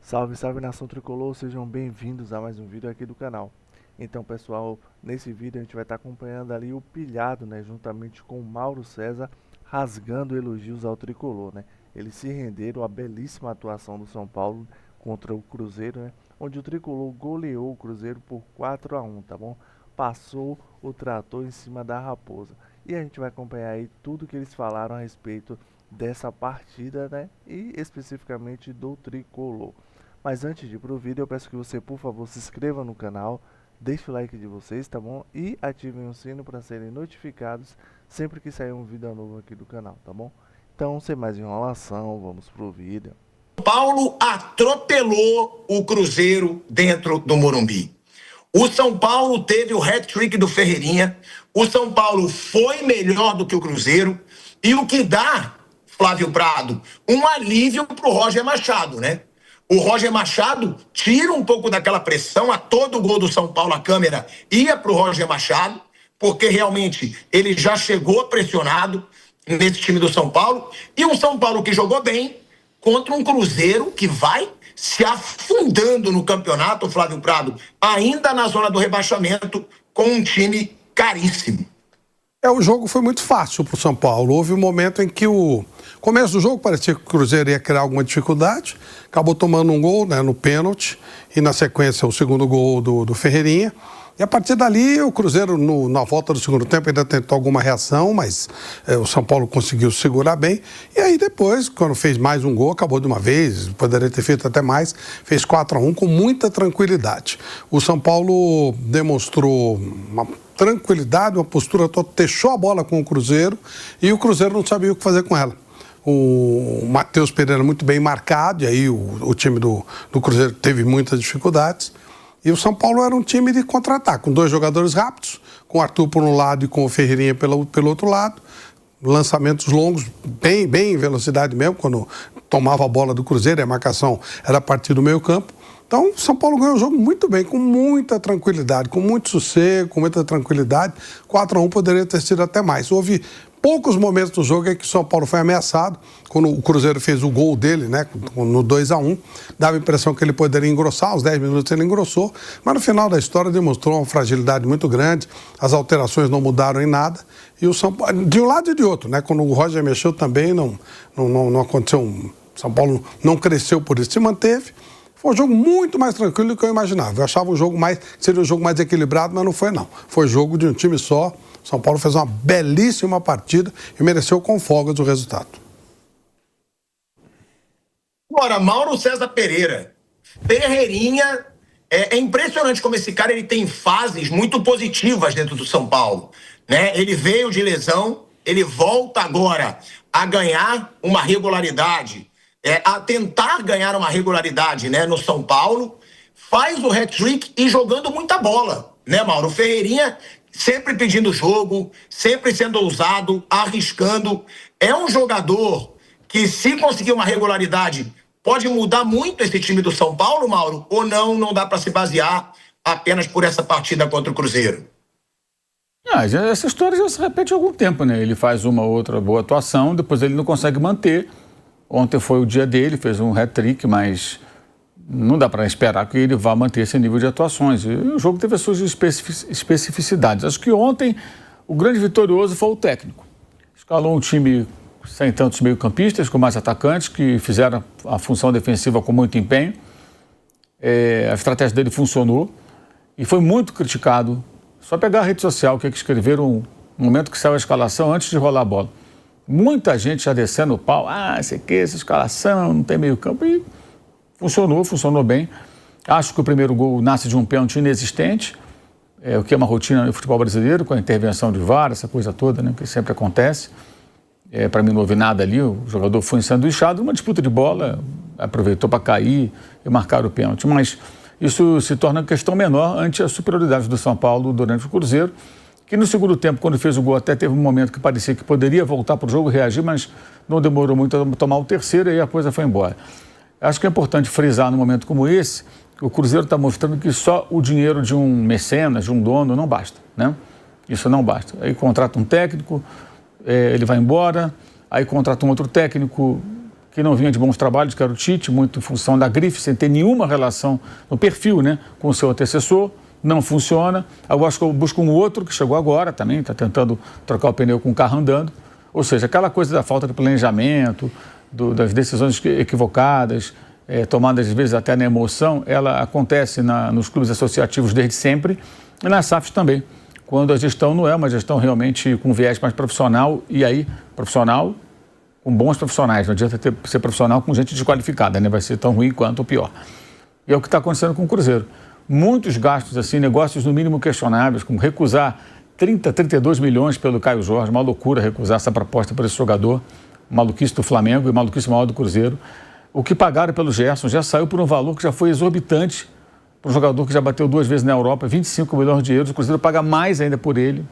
Salve, salve nação tricolor, sejam bem-vindos a mais um vídeo aqui do canal. Então pessoal, nesse vídeo a gente vai estar acompanhando ali o pilhado, né, juntamente com o Mauro César, rasgando elogios ao tricolor, né. Eles se renderam à belíssima atuação do São Paulo contra o Cruzeiro, né, onde o tricolor goleou o Cruzeiro por 4-1, tá bom? Passou o trator em cima da raposa. E a gente vai acompanhar aí tudo que eles falaram a respeito dessa partida, né, e especificamente do tricolor. Mas antes de ir pro vídeo, eu peço que você, por favor, se inscreva no canal, deixe o like de vocês, tá bom? E ativem o sino para serem notificados sempre que sair um vídeo novo aqui do canal, tá bom? Então, sem mais enrolação, vamos pro vídeo. Paulo atropelou o Cruzeiro dentro do Morumbi. O São Paulo teve o hat-trick do Ferreirinha. O São Paulo foi melhor do que o Cruzeiro. E o que dá, Flávio Prado, um alívio pro Roger Machado, né? O Roger Machado tira um pouco daquela pressão. A todo gol do São Paulo a câmera ia pro Roger Machado, porque realmente ele já chegou pressionado nesse time do São Paulo. E um São Paulo que jogou bem contra um Cruzeiro que vai se afundando no campeonato, Flávio Prado, ainda na zona do rebaixamento, com um time caríssimo. O jogo foi muito fácil para o São Paulo. Houve um momento em que o começo do jogo parecia que o Cruzeiro ia criar alguma dificuldade, acabou tomando um gol, né, no pênalti, e na sequência o segundo gol do Ferreirinha. E a partir dali o Cruzeiro, na volta do segundo tempo, ainda tentou alguma reação, mas o São Paulo conseguiu segurar bem. E aí depois, quando fez mais um gol, acabou de uma vez, poderia ter feito até mais, fez 4-1 com muita tranquilidade. O São Paulo demonstrou uma tranquilidade, uma postura toda, deixou a bola com o Cruzeiro e o Cruzeiro não sabia o que fazer com ela. O Matheus Pereira muito bem marcado, e aí o time do Cruzeiro teve muitas dificuldades. E o São Paulo era um time de contra-ataque, com dois jogadores rápidos, com o Arthur por um lado e com o Ferreirinha pelo outro lado. Lançamentos longos, bem em velocidade mesmo, quando tomava a bola do Cruzeiro, a marcação era a partir do meio campo. Então, o São Paulo ganhou o jogo muito bem, com muita tranquilidade, com muito sossego, com muita tranquilidade. 4-1 poderia ter sido até mais. Houve poucos momentos do jogo em que o São Paulo foi ameaçado, quando o Cruzeiro fez o gol dele, né, no 2-1, dava a impressão que ele poderia engrossar, aos 10 minutos ele engrossou, mas no final da história demonstrou uma fragilidade muito grande, as alterações não mudaram em nada, e o São Paulo, de um lado e de outro, né, quando o Roger mexeu também não aconteceu, o São Paulo não cresceu por isso, se manteve. Foi um jogo muito mais tranquilo do que eu imaginava. Eu achava seria um jogo mais equilibrado, mas não foi não. Foi jogo de um time só. São Paulo fez uma belíssima partida e mereceu com folgas o resultado. Agora, Mauro César Pereira, Ferreirinha, é impressionante como esse cara ele tem fases muito positivas dentro do São Paulo, né? Ele veio de lesão, ele volta agora a ganhar uma regularidade, a tentar ganhar uma regularidade, né, no São Paulo, faz o hat-trick e jogando muita bola, né, Mauro? Ferreirinha sempre pedindo jogo, sempre sendo ousado, arriscando. É um jogador que, se conseguir uma regularidade, pode mudar muito esse time do São Paulo, Mauro? Ou não dá para se basear apenas por essa partida contra o Cruzeiro? Essa história já se repete há algum tempo, né? Ele faz uma ou outra boa atuação, depois ele não consegue manter. Ontem foi o dia dele, fez um hat-trick, mas não dá para esperar que ele vá manter esse nível de atuações. E o jogo teve as suas especificidades. Acho que ontem o grande vitorioso foi o técnico. Escalou um time sem tantos meio-campistas, com mais atacantes, que fizeram a função defensiva com muito empenho. A estratégia dele funcionou e foi muito criticado. Só pegar a rede social, que escreveram no momento que saiu a escalação, antes de rolar a bola. Muita gente já descendo o pau. Sei que essa escalação, não tem meio-campo. E funcionou bem. Acho que o primeiro gol nasce de um pênalti inexistente, o que é uma rotina no futebol brasileiro, com a intervenção de VAR, essa coisa toda, né, que sempre acontece. Para mim não houve nada ali, o jogador foi ensanduichado, uma disputa de bola, aproveitou para cair e marcar o pênalti. Mas isso se torna questão menor ante a superioridade do São Paulo durante o Cruzeiro, que no segundo tempo, quando fez o gol, até teve um momento que parecia que poderia voltar para o jogo, reagir, mas não demorou muito a tomar o terceiro e a coisa foi embora. Acho que é importante frisar num momento como esse, que o Cruzeiro está mostrando que só o dinheiro de um mecenas, de um dono, não basta, né? Isso não basta. Aí contrata um técnico, ele vai embora, aí contrata um outro técnico que não vinha de bons trabalhos, que era o Tite, muito em função da grife, sem ter nenhuma relação no perfil, né, com o seu antecessor. Não funciona. Eu acho que eu busco um outro que chegou agora também, está tentando trocar o pneu com o carro andando. Ou seja, aquela coisa da falta de planejamento, das decisões equivocadas, tomadas às vezes até na emoção, ela acontece nos clubes associativos desde sempre e nas SAFs também, quando a gestão não é uma gestão realmente com viés mais profissional, e aí profissional com bons profissionais, não adianta ser profissional com gente desqualificada, né? Vai ser tão ruim quanto ou pior. E é o que está acontecendo com o Cruzeiro. Muitos gastos, assim, negócios no mínimo questionáveis, como recusar 32 milhões pelo Caio Jorge, uma loucura recusar essa proposta por esse jogador, maluquice do Flamengo e maluquice maior do Cruzeiro. O que pagaram pelo Gerson já saiu por um valor que já foi exorbitante para um jogador que já bateu 2 vezes na Europa, 25 milhões de euros. O Cruzeiro paga mais ainda por ele,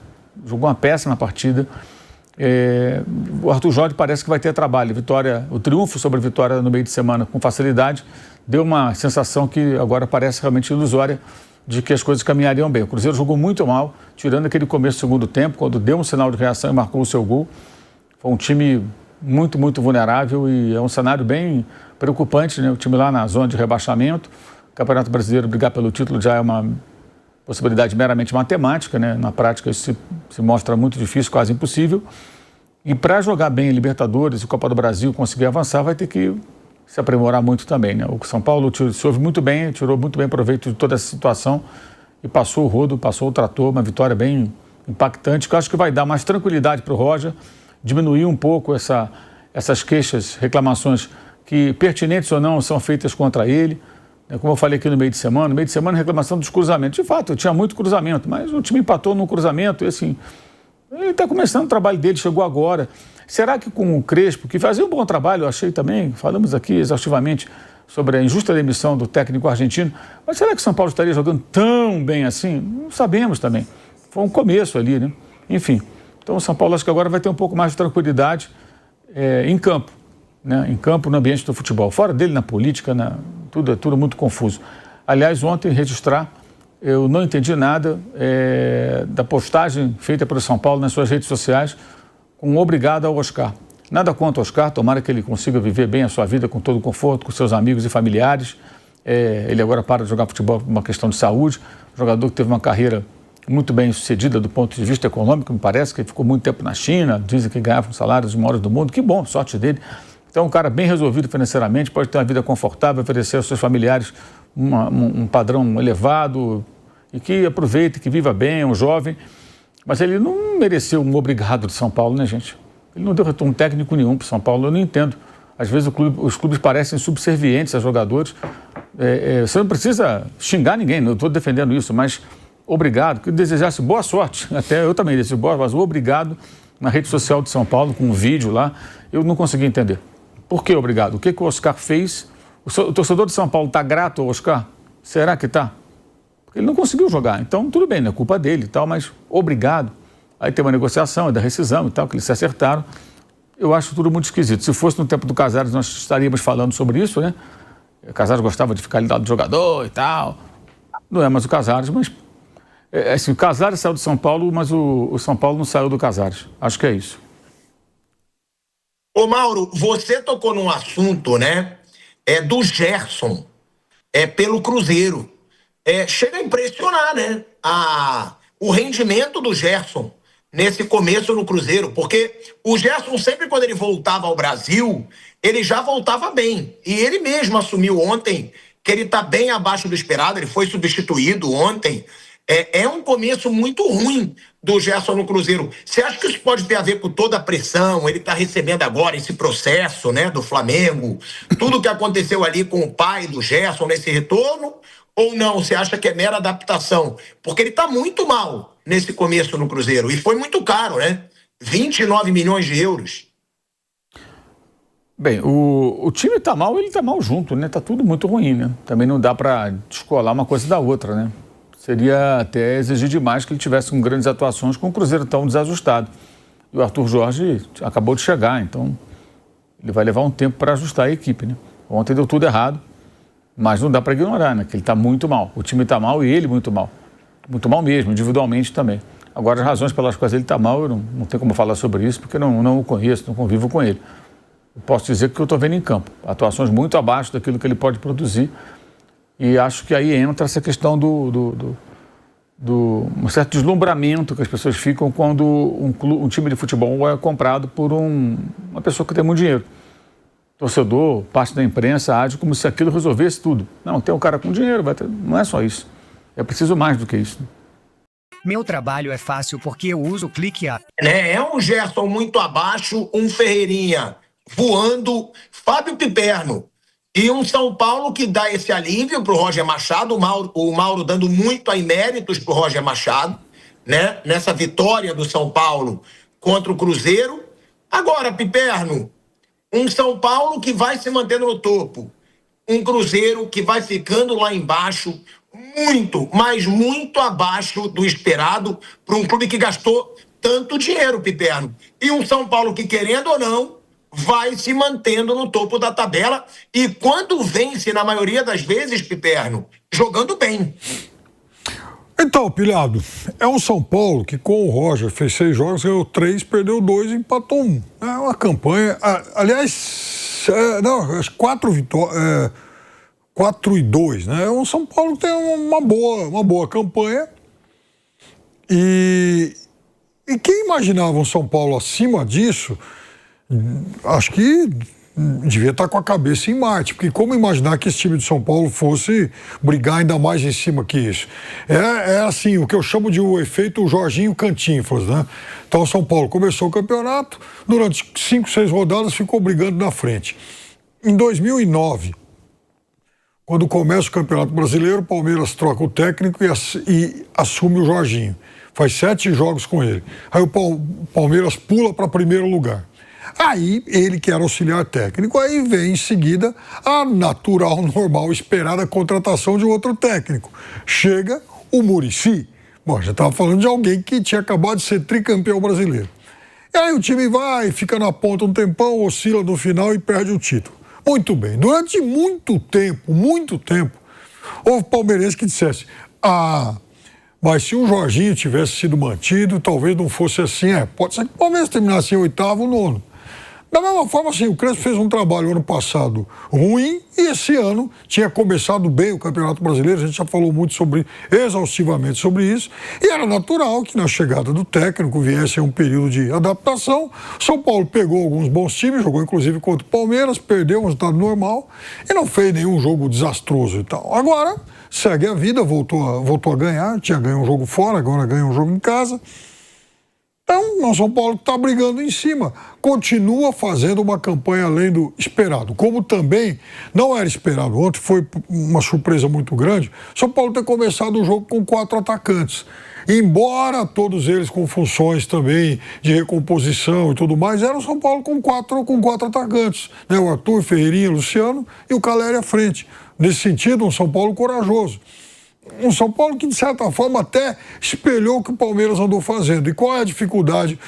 jogou uma péssima partida. O Arthur Jorge parece que vai ter trabalho. O triunfo sobre a Vitória no meio de semana com facilidade deu uma sensação que agora parece realmente ilusória de que as coisas caminhariam bem. O Cruzeiro jogou muito mal, tirando aquele começo do segundo tempo, quando deu um sinal de reação e marcou o seu gol. Foi um time muito, muito vulnerável e é um cenário bem preocupante, né? O time lá na zona de rebaixamento. O Campeonato Brasileiro brigar pelo título já é uma possibilidade meramente matemática, né? Na prática isso se mostra muito difícil, quase impossível. E para jogar bem em Libertadores e Copa do Brasil, conseguir avançar, vai ter que se aprimorar muito também, né? O São Paulo se ouve muito bem, tirou muito bem proveito de toda essa situação e passou o rodo, passou o trator, uma vitória bem impactante, que eu acho que vai dar mais tranquilidade para o Roger, diminuir um pouco essas queixas, reclamações que, pertinentes ou não, são feitas contra ele. Como eu falei aqui no meio de semana, reclamação dos cruzamentos. De fato, tinha muito cruzamento, mas o time empatou no cruzamento e assim, ele está começando o trabalho dele, chegou agora. Será que com o Crespo, que fazia um bom trabalho, eu achei também, falamos aqui exaustivamente sobre a injusta demissão do técnico argentino, mas será que o São Paulo estaria jogando tão bem assim? Não sabemos também. Foi um começo ali, né? Enfim, então o São Paulo acho que agora vai ter um pouco mais de tranquilidade em campo, né? Em campo, no ambiente do futebol. Fora dele, na política, tudo muito confuso. Aliás, ontem, registrar, eu não entendi nada da postagem feita pelo São Paulo nas suas redes sociais, com obrigado ao Oscar. Nada contra o Oscar, tomara que ele consiga viver bem a sua vida com todo o conforto, com seus amigos e familiares. Ele agora para de jogar futebol por uma questão de saúde, um jogador que teve uma carreira muito bem sucedida do ponto de vista econômico, me parece que ele ficou muito tempo na China, dizem que ganhava um salário dos maiores do mundo, que bom, sorte dele. Então, um cara bem resolvido financeiramente, pode ter uma vida confortável, oferecer aos seus familiares um padrão elevado e que aproveite, que viva bem, é um jovem. Mas ele não mereceu um obrigado de São Paulo, né, gente? Ele não deu retorno técnico nenhum para o São Paulo, eu não entendo. Às vezes os clubes parecem subservientes a jogadores. Você não precisa xingar ninguém, não estou defendendo isso, mas obrigado, que desejasse boa sorte. Até eu também desejo boa, mas o obrigado na rede social de São Paulo, com um vídeo lá, eu não consegui entender. Por que obrigado? O que o Oscar fez? O torcedor de São Paulo está grato ao Oscar? Será que está? Ele não conseguiu jogar, então tudo bem, não é culpa dele e tal, mas obrigado. Aí tem uma negociação, da rescisão e tal, que eles se acertaram. Eu acho tudo muito esquisito. Se fosse no tempo do Casares, nós estaríamos falando sobre isso, né? O Casares gostava de ficar ali do lado do jogador e tal. Não é mais o Casares, mas... assim, o Casares saiu do São Paulo, mas o São Paulo não saiu do Casares. Acho que é isso. Ô Mauro, você tocou num assunto, né? Do Gerson, pelo Cruzeiro. Chega a impressionar, né? O rendimento do Gerson nesse começo no Cruzeiro, porque o Gerson sempre quando ele voltava ao Brasil, ele já voltava bem. E ele mesmo assumiu ontem que ele está bem abaixo do esperado, ele foi substituído ontem. É um começo muito ruim do Gerson no Cruzeiro. Você acha que isso pode ter a ver com toda a pressão? Ele está recebendo agora esse processo, né, do Flamengo, tudo que aconteceu ali com o pai do Gerson nesse retorno? Ou não, você acha que é mera adaptação? Porque ele está muito mal nesse começo no Cruzeiro. E foi muito caro, né? 29 milhões de euros. Bem, o time está mal, ele está mal junto, né? Está tudo muito ruim, né? Também não dá para descolar uma coisa da outra, né? Seria até exigir demais que ele tivesse com grandes atuações com o Cruzeiro tão desajustado. E o Arthur Jorge acabou de chegar, então ele vai levar um tempo para ajustar a equipe, né? Ontem deu tudo errado. Mas não dá para ignorar, né? Que ele está muito mal. O time está mal e ele muito mal. Muito mal mesmo, individualmente também. Agora, as razões pelas quais ele está mal, eu não tenho como falar sobre isso, porque não o conheço, não convivo com ele. posso dizer que eu estou vendo em campo. Atuações muito abaixo daquilo que ele pode produzir. E acho que aí entra essa questão do um certo deslumbramento que as pessoas ficam quando um time de futebol é comprado por uma pessoa que tem muito dinheiro. Torcedor, parte da imprensa age como se aquilo resolvesse tudo. Não, tem um cara com dinheiro, não é só isso. É preciso mais do que isso. Meu trabalho é fácil porque eu uso o Clique App. É um Gerson muito abaixo, um Ferreirinha voando, Fábio Piperno. E um São Paulo que dá esse alívio para o Roger Machado, o Mauro dando muito aí méritos para o Roger Machado, né? Nessa vitória do São Paulo contra o Cruzeiro. Agora, Piperno, um São Paulo que vai se mantendo no topo, um Cruzeiro que vai ficando lá embaixo, muito, mas muito abaixo do esperado para um clube que gastou tanto dinheiro, Piperno. E um São Paulo que, querendo ou não, vai se mantendo no topo da tabela e quando vence, na maioria das vezes, Piperno, jogando bem. Então, Pilhado, é um São Paulo que com o Roger fez 6 jogos, ganhou 3, perdeu 2 e empatou 1. É uma campanha, aliás, 4 vitórias, 4-2, né? É um São Paulo que tem uma boa campanha e quem imaginava um São Paulo acima disso, acho que devia estar com a cabeça em Marte, porque como imaginar que esse time de São Paulo fosse brigar ainda mais em cima que isso? É assim, o que eu chamo de o efeito Jorginho Cantinflas, né? Então o São Paulo começou o campeonato, durante 5, 6 rodadas ficou brigando na frente. Em 2009, quando começa o Campeonato Brasileiro, o Palmeiras troca o técnico e assume o Jorginho. Faz 7 jogos com ele. Aí o Palmeiras pula para primeiro lugar. Aí, ele que era auxiliar técnico, aí vem em seguida a natural, normal, esperada contratação de outro técnico. Chega o Muricy. Bom, já estava falando de alguém que tinha acabado de ser tricampeão brasileiro. E aí o time vai, fica na ponta um tempão, oscila no final e perde o título. Muito bem. Durante muito tempo, houve palmeirense que dissesse: mas se o Jorginho tivesse sido mantido, talvez não fosse assim. Pode ser que o Palmeiras terminasse em 8º ou 9º. Da mesma forma, assim, o Crespo fez um trabalho ano passado ruim e esse ano tinha começado bem o Campeonato Brasileiro, a gente já falou muito exaustivamente sobre isso, e era natural que na chegada do técnico viesse um período de adaptação. São Paulo pegou alguns bons times, jogou inclusive contra o Palmeiras, perdeu um resultado normal e não fez nenhum jogo desastroso e tal. Agora, segue a vida, voltou a ganhar, tinha ganho um jogo fora, agora ganha um jogo em casa. Então, o São Paulo está brigando em cima, continua fazendo uma campanha além do esperado, como também não era esperado. Ontem foi uma surpresa muito grande, São Paulo ter começado o jogo com 4 atacantes. Embora todos eles com funções também de recomposição e tudo mais, era o São Paulo com quatro atacantes, né? O Arthur, Ferreirinha, Luciano e o Caleri à frente. Nesse sentido, um São Paulo corajoso. Um São Paulo que, de certa forma, até espelhou o que o Palmeiras andou fazendo. E qual é a dificuldade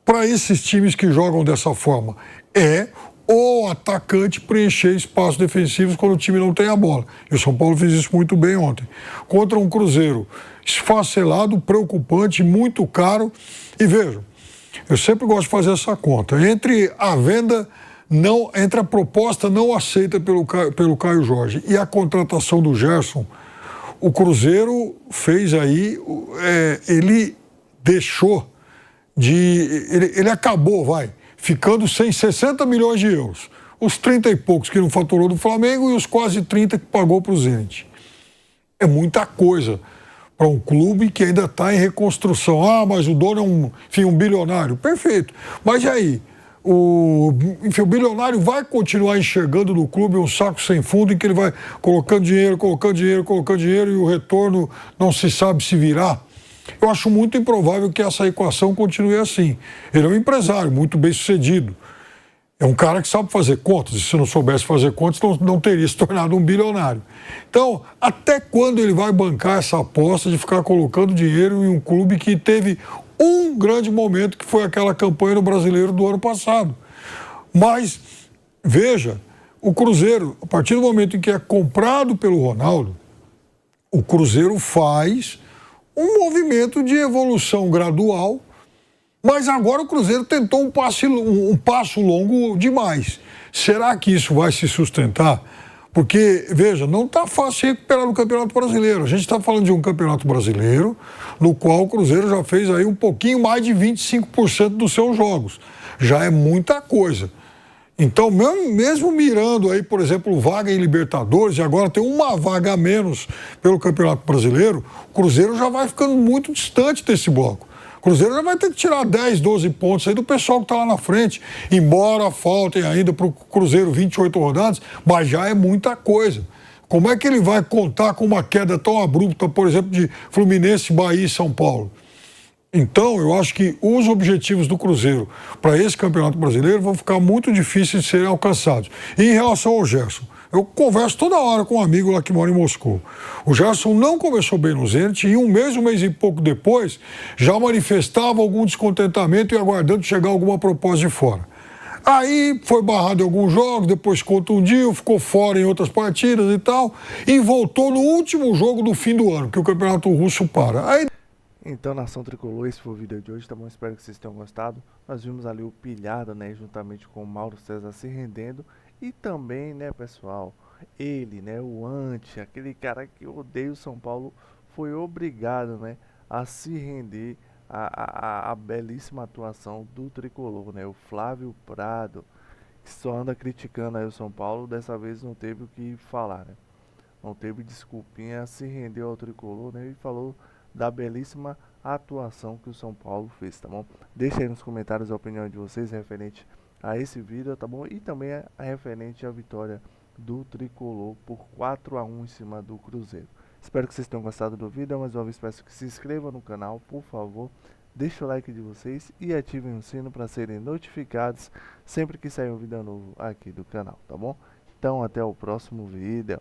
para esses times que jogam dessa forma? É o atacante preencher espaços defensivos quando o time não tem a bola. E o São Paulo fez isso muito bem ontem. Contra um Cruzeiro esfacelado, preocupante, muito caro. E vejam, eu sempre gosto de fazer essa conta. Entre a proposta não aceita pelo Caio Jorge e a contratação do Gerson, o Cruzeiro fez aí, ele deixou ele acabou, ficando sem 60 milhões de euros. Os 30 e poucos que não faturou do Flamengo e os quase 30 que pagou para o Zenit. É muita coisa para um clube que ainda está em reconstrução. Mas o dono é um bilionário. Perfeito. Mas e aí? O bilionário vai continuar enxergando no clube um saco sem fundo em que ele vai colocando dinheiro e o retorno não se sabe se virá. Eu acho muito improvável que essa equação continue assim. Ele é um empresário muito bem sucedido. É um cara que sabe fazer contas. E se não soubesse fazer contas, não teria se tornado um bilionário. Então, até quando ele vai bancar essa aposta de ficar colocando dinheiro em um clube que teve um grande momento, que foi aquela campanha no Brasileiro do ano passado? Mas, veja, o Cruzeiro, a partir do momento em que é comprado pelo Ronaldo, o Cruzeiro faz um movimento de evolução gradual Mas agora o Cruzeiro tentou um passo longo demais. Será que isso vai se sustentar? Porque, veja, não está fácil recuperar no Campeonato Brasileiro. A gente está falando de um Campeonato Brasileiro no qual o Cruzeiro já fez aí um pouquinho mais de 25% dos seus jogos. Já é muita coisa. Então, mesmo mirando aí, por exemplo, vaga em Libertadores, e agora tem uma vaga a menos pelo Campeonato Brasileiro, o Cruzeiro já vai ficando muito distante desse bloco. O Cruzeiro já vai ter que tirar 10, 12 pontos aí do pessoal que está lá na frente, embora faltem ainda para o Cruzeiro 28 rodadas, mas já é muita coisa. Como é que ele vai contar com uma queda tão abrupta, por exemplo, de Fluminense, Bahia e São Paulo? Então, eu acho que os objetivos do Cruzeiro para esse Campeonato Brasileiro vão ficar muito difíceis de serem alcançados. E em relação ao Gerson, eu converso toda hora com um amigo lá que mora em Moscou. O Gerson não começou bem no Zenit e um mês e pouco depois, já manifestava algum descontentamento e aguardando chegar alguma proposta de fora. Aí foi barrado em alguns jogos, depois contundiu, ficou fora em outras partidas e tal, e voltou no último jogo do fim do ano, que o Campeonato Russo para. Aí... Então, nação tricolor, esse foi o vídeo de hoje, tá bom? Espero que vocês tenham gostado. Nós vimos ali o Pilhado, né, juntamente com o Mauro César se rendendo. E também, né, pessoal, ele, né, o aquele cara que odeia o São Paulo, foi obrigado, né, a se render à belíssima atuação do tricolor, né, o Flávio Prado, que só anda criticando aí o São Paulo, dessa vez não teve o que falar, né? Não teve desculpinha, se rendeu ao tricolor, né, e falou da belíssima atuação que o São Paulo fez, tá bom? Deixa aí nos comentários a opinião de vocês referente a esse vídeo, tá bom? E também a referente à vitória do tricolor por 4-1 em cima do Cruzeiro. Espero que vocês tenham gostado do vídeo. Mais uma vez peço que se inscrevam no canal, por favor. Deixa o like de vocês e ativem o sino para serem notificados sempre que sair um vídeo novo aqui do canal, tá bom? Então até o próximo vídeo.